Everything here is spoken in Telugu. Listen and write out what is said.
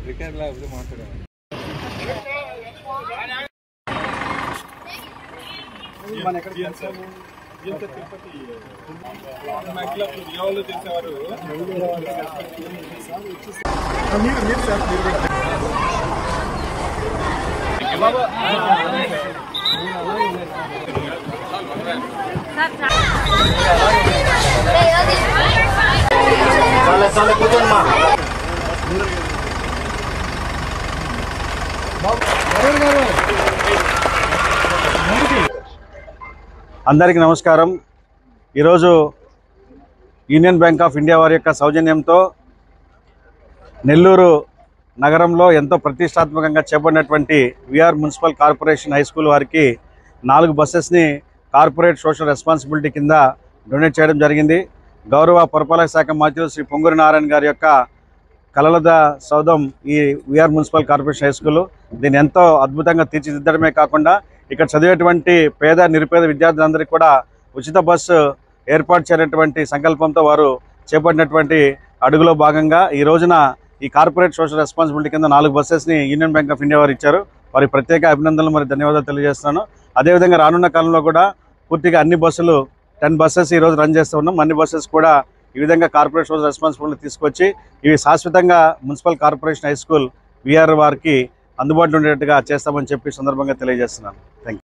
రికార్డ్ లేకపోతే మాట్లాడాలి. అందరికీ నమస్కారం. ఈరోజు యూనియన్ బ్యాంక్ ఆఫ్ ఇండియా వారి యొక్క సౌజన్యంతో నెల్లూరు నగరంలో ఎంతో ప్రతిష్టాత్మకంగా చేపట్టినటువంటి VR municipal corporation high school వారికి 4 బస్సెస్ని కార్పొరేట్ సోషల్ రెస్పాన్సిబిలిటీ కింద డొనేట్ చేయడం జరిగింది. గౌరవ పురపాలక శాఖ మంత్రులు శ్రీ పొంగూరి నారాయణ గారి యొక్క కలలద సౌధం ఈ VR municipal corporation high school. దీన్ని ఎంతో అద్భుతంగా తీర్చిదిద్దడమే కాకుండా ఇక్కడ చదివేటువంటి పేద నిరుపేద విద్యార్థులందరికీ కూడా ఉచిత బస్సు ఏర్పాటు చేయనటువంటి సంకల్పంతో వారు చేపట్టినటువంటి అడుగులో భాగంగా ఈ రోజున ఈ కార్పొరేట్ సోషల్ రెస్పాన్సిబిలిటీ కింద 4 బస్సెస్ని యూనియన్ బ్యాంక్ ఆఫ్ ఇండియా వారు ఇచ్చారు. వారికి ప్రత్యేక అభినందనలు మరియు ధన్యవాదాలు తెలియజేస్తున్నాను. అదేవిధంగా రానున్న కాలంలో కూడా పూర్తిగా అన్ని బస్సులు 10 బస్సెస్ ఈరోజు రన్ చేస్తూ ఉన్నాం. అన్ని బస్సెస్ కూడా ఈ విధంగా కార్పొరేట్ సోషల్ రెస్పాన్సిబిలిటీ తీసుకొచ్చి ఇవి శాశ్వతంగా municipal corporation high school VR వారికి అందుబాటులో ఉండేట్టుగా చేస్తామని చెప్పి సందర్భంగా తెలియజేస్తున్నాను. Thank you.